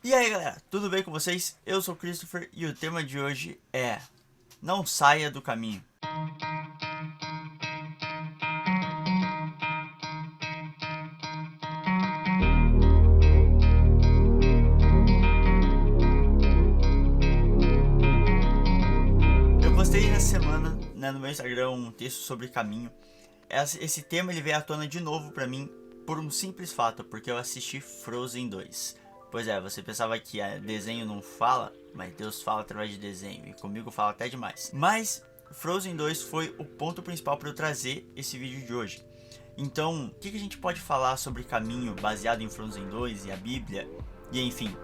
E aí galera, tudo bem com vocês? Eu sou o Christopher e o tema de hoje é: não saia do caminho. Eu postei nessa semana, no meu Instagram, um texto sobre caminho. Esse tema ele veio à tona de novo pra mim por um simples fato, porque eu assisti Frozen 2. Pois é, você pensava que desenho não fala, mas Deus fala através de desenho, e comigo fala até demais. Mas Frozen 2 foi o ponto principal para eu trazer esse vídeo de hoje. Então, o que a gente pode falar sobre caminho baseado em Frozen 2 e a Bíblia, e enfim.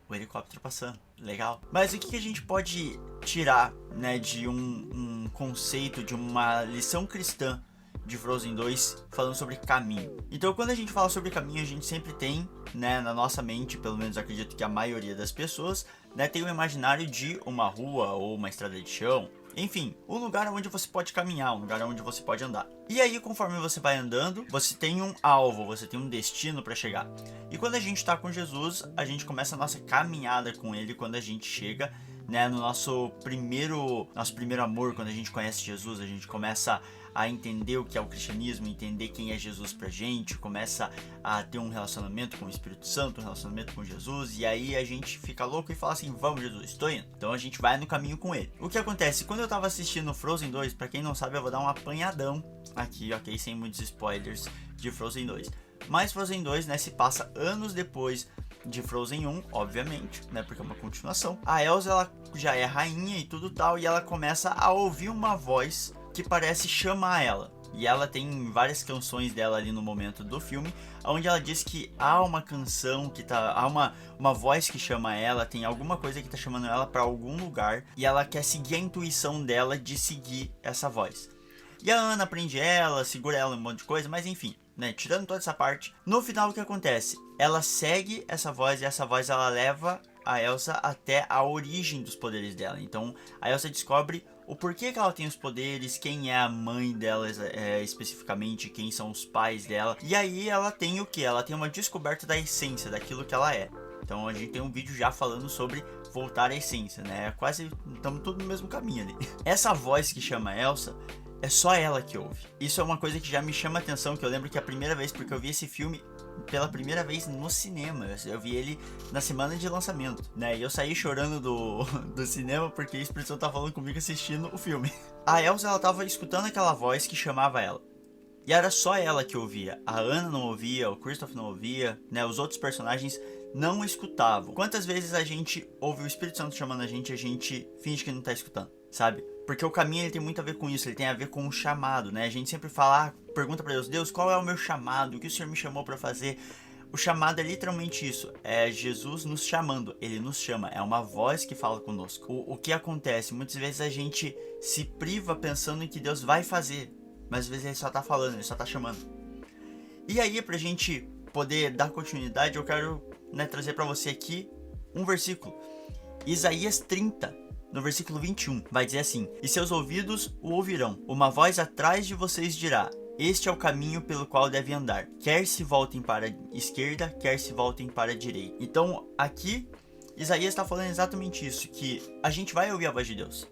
O helicóptero passando, legal. Mas o que a gente pode tirar, de um conceito, de uma lição cristã de Frozen 2 falando sobre caminho? Então, quando a gente fala sobre caminho, a gente sempre tem, na nossa mente, pelo menos acredito que a maioria das pessoas, tem um imaginário de uma rua ou uma estrada de chão. Enfim, um lugar onde você pode caminhar, um lugar onde você pode andar. E aí, conforme você vai andando, você tem um alvo, você tem um destino para chegar. E quando a gente está com Jesus, a gente começa a nossa caminhada com Ele quando a gente chega, no nosso primeiro amor, quando a gente conhece Jesus, a gente começa a entender o que é o cristianismo, entender quem é Jesus pra gente, começa a ter um relacionamento com o Espírito Santo, um relacionamento com Jesus, e aí a gente fica louco e fala assim: vamos Jesus, estou indo. Então a gente vai no caminho com Ele. O que acontece? Quando eu tava assistindo Frozen 2, pra quem não sabe, eu vou dar um apanhadão aqui, ok? Sem muitos spoilers de Frozen 2. Mas Frozen 2, se passa anos depois de Frozen 1, obviamente, porque é uma continuação. A Elsa, ela já é rainha e tudo tal, e ela começa a ouvir uma voz que parece chamar ela. E ela tem várias canções dela ali no momento do filme, onde ela diz que há uma canção que há uma voz que chama ela, tem alguma coisa que tá chamando ela para algum lugar, e ela quer seguir a intuição dela de seguir essa voz. E a Anna prende ela, segura ela um monte de coisa, mas enfim, tirando toda essa parte, no final o que acontece? Ela segue essa voz e essa voz ela leva a Elsa até a origem dos poderes dela. Então a Elsa descobre o porquê que ela tem os poderes, quem é a mãe dela especificamente, quem são os pais dela. E aí ela tem o que? Ela tem uma descoberta da essência, daquilo que ela é. Então a gente tem um vídeo já falando sobre voltar à essência, Quase estamos todos no mesmo caminho ali. Essa voz que chama a Elsa, é só ela que ouve. Isso é uma coisa que já me chama a atenção, que eu lembro que a primeira vez, porque eu vi esse filme pela primeira vez no cinema, eu vi ele na semana de lançamento, e eu saí chorando do cinema porque a expressão tá falando comigo assistindo o filme. A Elsa, ela tava escutando aquela voz que chamava ela, e era só ela que ouvia. A Anna não ouvia, o Kristoff não ouvia, os outros personagens não escutavam. Quantas vezes a gente ouve o Espírito Santo chamando a gente finge que não tá escutando, sabe? Porque o caminho ele tem muito a ver com isso, ele tem a ver com o chamado, A gente sempre fala, pergunta pra Deus: Deus, qual é o meu chamado? O que o Senhor me chamou pra fazer? O chamado é literalmente isso, é Jesus nos chamando, Ele nos chama, é uma voz que fala conosco. O que acontece? Muitas vezes a gente se priva pensando em que Deus vai fazer, mas às vezes Ele só tá falando, Ele só tá chamando. E aí, pra gente poder dar continuidade, eu quero trazer pra você aqui um versículo. Isaías 30. No versículo 21, vai dizer assim: e seus ouvidos o ouvirão, uma voz atrás de vocês dirá: este é o caminho pelo qual devem andar, quer se voltem para a esquerda, quer se voltem para a direita. Então aqui Isaías está falando exatamente isso, que a gente vai ouvir a voz de Deus.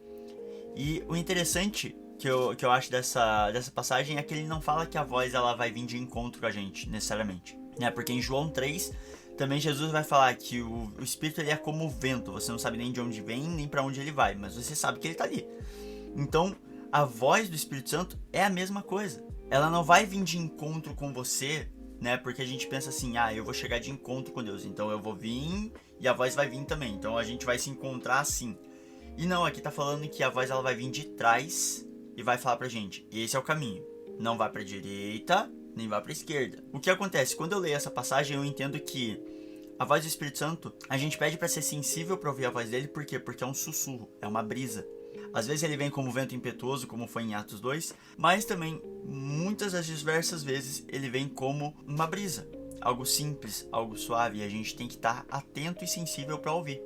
E o interessante que eu acho dessa passagem é que ele não fala que a voz ela vai vir de encontro com a gente necessariamente, porque em João 3 também Jesus vai falar que o Espírito ele é como o vento, você não sabe nem de onde vem, nem para onde ele vai, mas você sabe que ele está ali. Então, a voz do Espírito Santo é a mesma coisa. Ela não vai vir de encontro com você, porque a gente pensa assim: eu vou chegar de encontro com Deus, então eu vou vir e a voz vai vir também, então a gente vai se encontrar assim. E não, aqui tá falando que a voz ela vai vir de trás e vai falar pra gente: esse é o caminho, não vai pra direita, nem vai para a esquerda. O que acontece? Quando eu leio essa passagem, eu entendo que a voz do Espírito Santo, a gente pede para ser sensível para ouvir a voz dele, por quê? Porque é um sussurro, é uma brisa. Às vezes ele vem como vento impetuoso, como foi em Atos 2, mas também, muitas das diversas vezes, ele vem como uma brisa. Algo simples, algo suave, e a gente tem que estar atento e sensível para ouvir.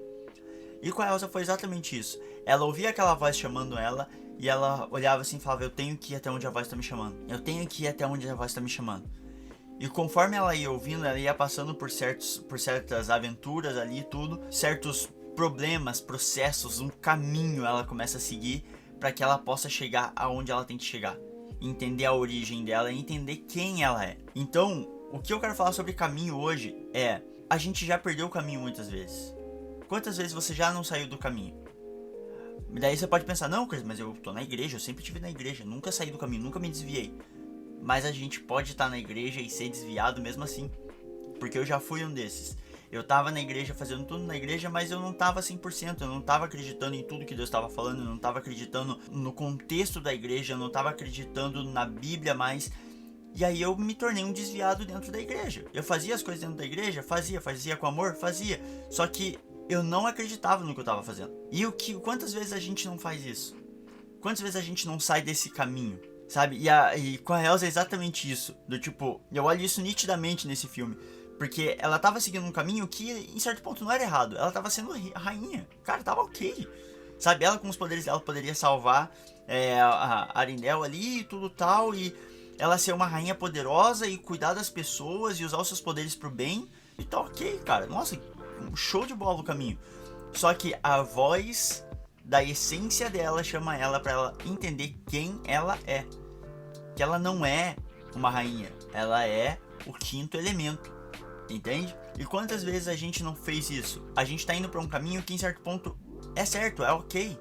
E com a Elsa foi exatamente isso. Ela ouvia aquela voz chamando ela, e ela olhava assim e falava: eu tenho que ir até onde a voz está me chamando. Eu tenho que ir até onde a voz está me chamando. E conforme ela ia ouvindo, ela ia passando por certas aventuras ali, tudo, certos problemas, processos, um caminho ela começa a seguir para que ela possa chegar aonde ela tem que chegar. Entender a origem dela e entender quem ela é. Então, o que eu quero falar sobre caminho hoje é: a gente já perdeu o caminho muitas vezes. Quantas vezes você já não saiu do caminho? Daí você pode pensar: não, Chris, mas eu tô na igreja, eu sempre estive na igreja, nunca saí do caminho, nunca me desviei. Mas a gente pode estar na igreja e ser desviado mesmo assim. Porque eu já fui um desses. Eu tava na igreja, fazendo tudo na igreja, mas eu não tava 100%, eu não tava acreditando em tudo que Deus estava falando, eu não tava acreditando no contexto da igreja, eu não tava acreditando na Bíblia mais. E aí eu me tornei um desviado dentro da igreja. Eu fazia as coisas dentro da igreja, fazia com amor, fazia. Só que eu não acreditava no que eu tava fazendo. Quantas vezes a gente não faz isso? Quantas vezes a gente não sai desse caminho? Sabe? E com a Elsa é exatamente isso. Do tipo, eu olho isso nitidamente nesse filme. Porque ela tava seguindo um caminho que, em certo ponto, não era errado. Ela tava sendo rainha. Cara, tava ok. Sabe? Ela com os poderes dela poderia salvar a Arendelle ali e tudo tal. E ela ser uma rainha poderosa e cuidar das pessoas e usar os seus poderes pro bem. E tá ok, cara. Nossa, um show de bola o caminho. Só que a voz da essência dela chama ela pra ela entender quem ela é. Que ela não é uma rainha. Ela é o quinto elemento. Entende? E quantas vezes a gente não fez isso? A gente tá indo pra um caminho que em certo ponto é certo, é ok.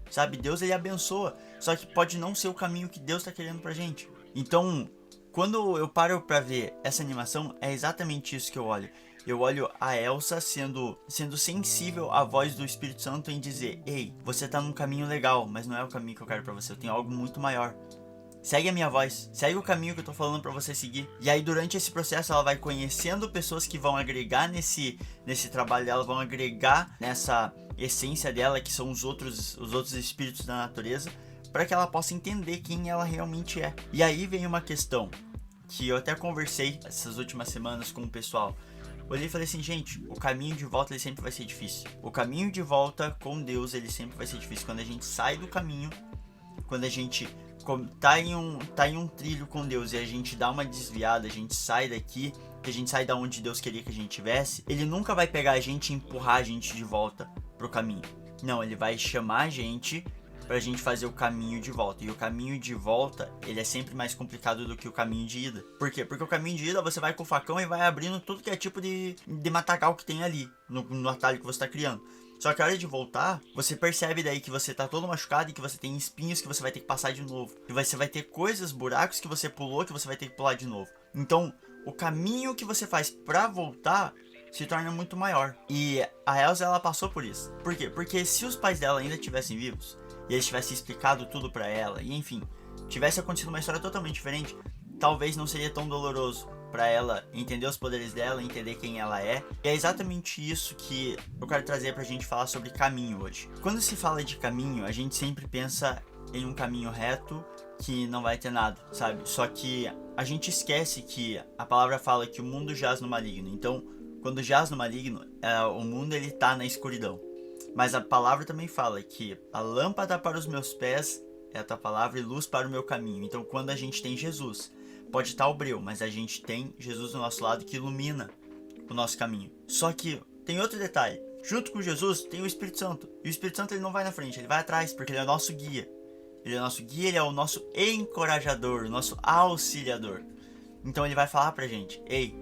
Sabe? Deus ele abençoa. Só que pode não ser o caminho que Deus tá querendo pra gente. Então, quando eu paro pra ver essa animação, é exatamente isso que eu olho. Eu olho a Elsa sendo sensível à voz do Espírito Santo em dizer: ei, você tá num caminho legal, mas não é o caminho que eu quero pra você, eu tenho algo muito maior. Segue a minha voz, segue o caminho que eu tô falando pra você seguir. E aí durante esse processo ela vai conhecendo pessoas que vão agregar nesse trabalho dela, vão agregar nessa essência dela, que são os outros espíritos da natureza, para que ela possa entender quem ela realmente é. E aí vem uma questão que eu até conversei essas últimas semanas com o pessoal. Olhei e falei assim: gente, o caminho de volta ele sempre vai ser difícil. O caminho de volta com Deus ele sempre vai ser difícil. Quando a gente sai do caminho, quando a gente tá em um trilho com Deus e a gente dá uma desviada, a gente sai daqui, que a gente sai da onde Deus queria que a gente tivesse, ele nunca vai pegar a gente e empurrar a gente de volta pro caminho. Não, ele vai chamar a gente pra gente fazer o caminho de volta. E o caminho de volta, ele é sempre mais complicado do que o caminho de ida. Por quê? Porque o caminho de ida você vai com o facão e vai abrindo tudo que é tipo de matagal que tem ali, no atalho que você tá criando. Só que a hora de voltar, você percebe daí que você tá todo machucado e que você tem espinhos que você vai ter que passar de novo. E você vai ter coisas, buracos que você pulou que você vai ter que pular de novo. Então, o caminho que você faz pra voltar se torna muito maior. E a Elsa, ela passou por isso. Por quê? Porque se os pais dela ainda estivessem vivos, e eles tivessem explicado tudo pra ela, e enfim, tivesse acontecido uma história totalmente diferente, talvez não seria tão doloroso pra ela entender os poderes dela, entender quem ela é. E é exatamente isso que eu quero trazer pra gente falar sobre caminho hoje. Quando se fala de caminho, a gente sempre pensa em um caminho reto que não vai ter nada, sabe? Só que a gente esquece que a palavra fala que o mundo jaz no maligno. Então, quando jaz no maligno, o mundo ele tá na escuridão. Mas a palavra também fala que a lâmpada para os meus pés é a tua palavra e luz para o meu caminho. Então, quando a gente tem Jesus, pode estar o breu, mas a gente tem Jesus do nosso lado que ilumina o nosso caminho. Só que tem outro detalhe. Junto com Jesus tem o Espírito Santo. E o Espírito Santo ele não vai na frente, ele vai atrás, porque ele é o nosso guia. Ele é o nosso guia, ele é o nosso encorajador, o nosso auxiliador. Então ele vai falar pra gente: ei,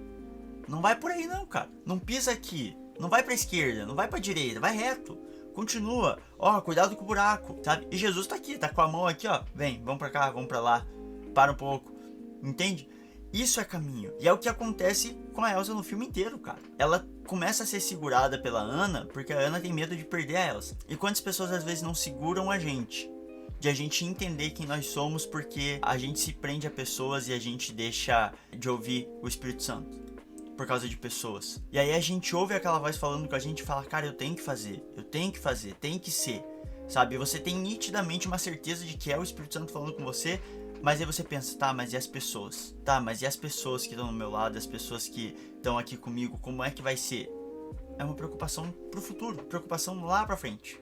não vai por aí não, cara. Não pisa aqui. Não vai pra esquerda, não vai pra direita, vai reto. Continua. Ó, cuidado com o buraco, sabe? E Jesus tá aqui, tá com a mão aqui, ó. Vem, vamos pra cá, vamos pra lá. Para um pouco. Entende? Isso é caminho. E é o que acontece com a Elsa no filme inteiro, cara. Ela começa a ser segurada pela Anna porque a Anna tem medo de perder a Elsa. E quantas pessoas às vezes não seguram a gente? De a gente entender quem nós somos porque a gente se prende a pessoas e a gente deixa de ouvir o Espírito Santo por causa de pessoas. E aí a gente ouve aquela voz falando com a gente e fala: cara, eu tenho que fazer, tem que ser, sabe? Você tem nitidamente uma certeza de que é o Espírito Santo falando com você, mas aí você pensa: tá, mas e as pessoas? Tá, mas e as pessoas que estão no meu lado, as pessoas que estão aqui comigo, como é que vai ser? É uma preocupação pro futuro, preocupação lá pra frente.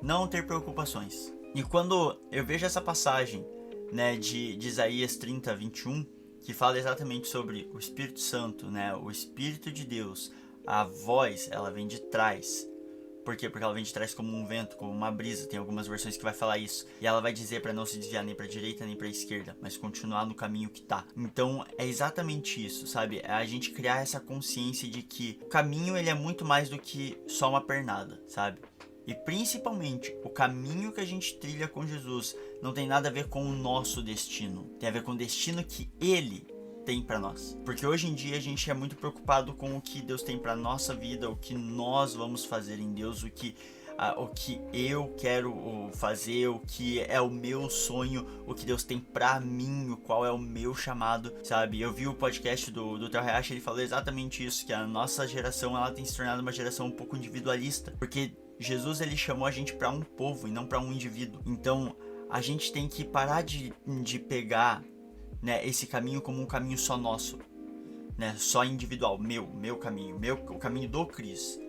Não ter preocupações. E quando eu vejo essa passagem, né, de Isaías 30, 21, que fala exatamente sobre o Espírito Santo, né? O Espírito de Deus. A voz, ela vem de trás. Por quê? Porque ela vem de trás como um vento, como uma brisa. Tem algumas versões que vai falar isso. E ela vai dizer para não se desviar nem para direita nem para esquerda, mas continuar no caminho que tá. Então é exatamente isso, sabe? É a gente criar essa consciência de que o caminho ele é muito mais do que só uma pernada, sabe? E principalmente o caminho que a gente trilha com Jesus não tem nada a ver com o nosso destino. Tem a ver com o destino que Ele tem para nós. Porque hoje em dia a gente é muito preocupado com o que Deus tem para nossa vida, o que nós vamos fazer em Deus, o que eu quero fazer, o que é o meu sonho, o que Deus tem para mim, qual é o meu chamado, sabe? Eu vi o podcast do Theo Hayashi, ele falou exatamente isso, que a nossa geração ela tem se tornado uma geração um pouco individualista, porque Jesus ele chamou a gente para um povo e não para um indivíduo. Então a gente tem que parar de pegar, né, esse caminho como um caminho só nosso, né, só individual, meu caminho, o caminho do Cris.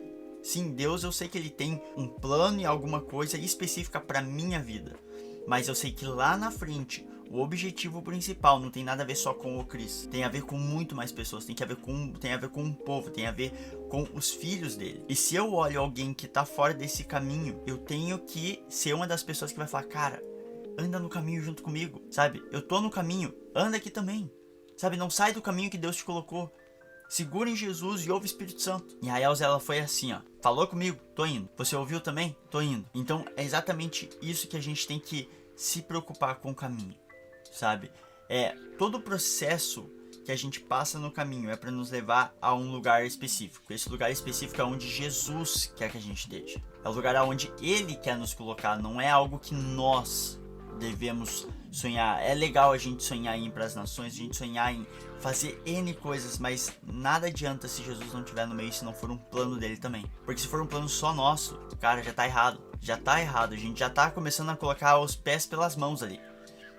Sim, Deus eu sei que Ele tem um plano e alguma coisa específica para minha vida, mas eu sei que lá na frente o objetivo principal não tem nada a ver só com o Cris, tem a ver com muito mais pessoas, tem a ver com um povo, tem a ver com os filhos dele. E se eu olho alguém que tá fora desse caminho, eu tenho que ser uma das pessoas que vai falar, cara, anda no caminho junto comigo, sabe? Eu tô no caminho, anda aqui também, sabe? Não sai do caminho que Deus te colocou. Segura em Jesus e ouve o Espírito Santo. E a Elza, ela foi assim, ó. Falou comigo, tô indo. Você ouviu também? Tô indo. Então é exatamente isso que a gente tem que se preocupar com o caminho, sabe? Todo o processo que a gente passa no caminho é para nos levar a um lugar específico. Esse lugar específico é onde Jesus quer que a gente esteja. É o lugar onde Ele quer nos colocar, não é algo que nós devemos sonhar. É legal a gente sonhar em ir para as nações, a gente sonhar em fazer N coisas, mas nada adianta se Jesus não estiver no meio, se não for um plano dele também. Porque se for um plano só nosso, cara, já tá errado. Já tá errado, a gente já tá começando a colocar os pés pelas mãos ali.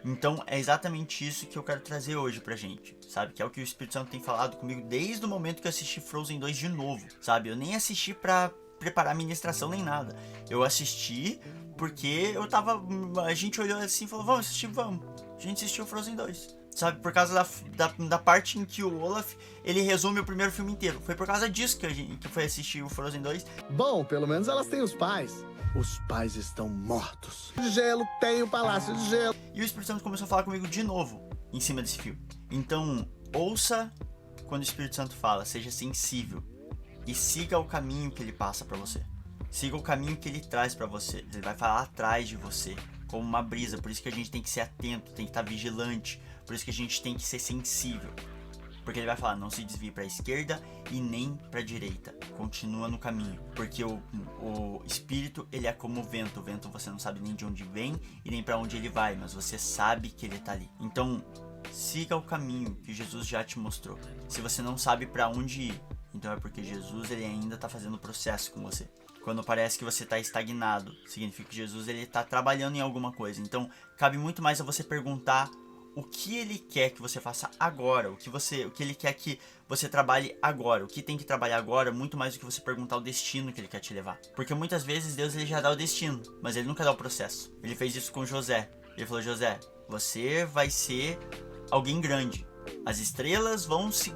Então é exatamente isso que eu quero trazer hoje pra gente, sabe? Que é o que o Espírito Santo tem falado comigo desde o momento que eu assisti Frozen 2 de novo, sabe? Eu nem assisti pra preparar a ministração nem nada. Eu assisti porque a gente olhou assim e falou, vamos assistir, vamos. A gente assistiu Frozen 2, sabe? Por causa da parte em que o Olaf, ele resume o primeiro filme inteiro. Foi por causa disso que foi assistir o Frozen 2. Bom, pelo menos elas têm os pais. Os pais estão mortos. Gelo, tem o palácio de gelo. E o Espírito Santo começou a falar comigo de novo em cima desse filme. Então, ouça quando o Espírito Santo fala, seja sensível e siga o caminho que ele passa pra você. Siga o caminho que ele traz pra você. Ele vai falar atrás de você, como uma brisa. Por isso que a gente tem que ser atento, tem que estar vigilante. Por isso que a gente tem que ser sensível. Porque ele vai falar, não se desvie para a esquerda e nem para a direita. Continua no caminho. Porque o Espírito, ele é como o vento. O vento você não sabe nem de onde vem e nem para onde ele vai, mas você sabe que ele tá ali. Então, siga o caminho que Jesus já te mostrou. Se você não sabe para onde ir, então é porque Jesus ele ainda tá fazendo o processo com você. Quando parece que você está estagnado, significa que Jesus ele está trabalhando em alguma coisa. Então, cabe muito mais a você perguntar o que ele quer que você faça agora, o que ele quer que você trabalhe agora, o que tem que trabalhar agora, muito mais do que você perguntar o destino que ele quer te levar. Porque muitas vezes Deus ele já dá o destino, mas ele nunca dá o processo. Ele fez isso com José. Ele falou, José, você vai ser alguém grande. As estrelas vão se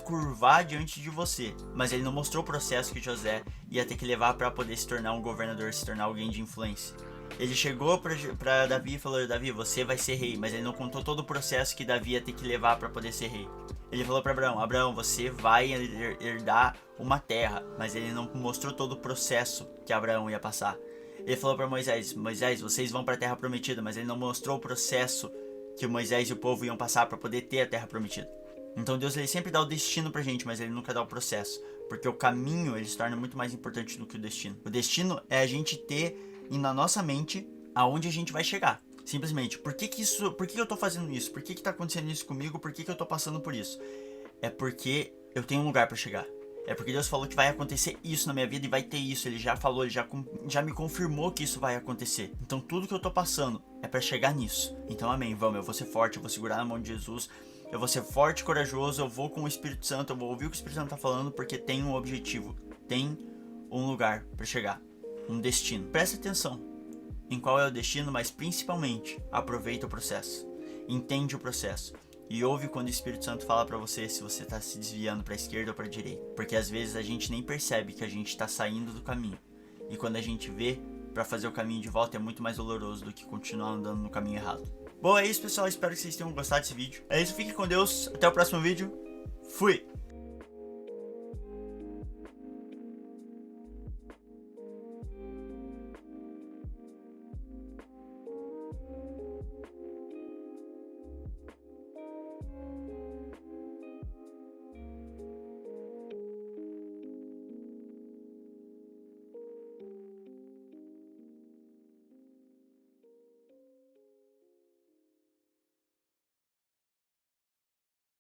curvar diante de você. Mas ele não mostrou o processo que José ia ter que levar para poder se tornar um governador, se tornar alguém de influência. Ele chegou para Davi e falou, Davi, você vai ser rei. Mas ele não contou todo o processo que Davi ia ter que levar para poder ser rei. Ele falou para Abraão, Abraão, você vai herdar uma terra. Mas ele não mostrou todo o processo que Abraão ia passar. Ele falou para Moisés, Moisés, vocês vão para a terra prometida. Mas ele não mostrou o processo que Moisés e o povo iam passar para poder ter a terra prometida. Então Deus ele sempre dá o destino pra gente, mas ele nunca dá o processo. Porque o caminho ele se torna muito mais importante do que o destino. O destino é a gente ter na nossa mente aonde a gente vai chegar. Simplesmente, por que eu tô fazendo isso? Por que tá acontecendo isso comigo? Por que eu tô passando por isso? É porque eu tenho um lugar pra chegar. É porque Deus falou que vai acontecer isso na minha vida e vai ter isso. Ele já falou, ele já me confirmou que isso vai acontecer. Então tudo que eu tô passando é pra chegar nisso. Então amém, vamos, eu vou ser forte, eu vou segurar na mão de Jesus. Eu vou ser forte e corajoso, eu vou com o Espírito Santo, eu vou ouvir o que o Espírito Santo tá falando, porque tem um objetivo, tem um lugar pra chegar, um destino. Presta atenção em qual é o destino, mas principalmente aproveita o processo, entende o processo. E ouve quando o Espírito Santo fala pra você se você tá se desviando pra esquerda ou pra direita. Porque às vezes a gente nem percebe que a gente tá saindo do caminho. E quando a gente vê, pra fazer o caminho de volta é muito mais doloroso do que continuar andando no caminho errado. Bom, é isso, pessoal. Espero que vocês tenham gostado desse vídeo. É isso, fique com Deus. Até o próximo vídeo. Fui!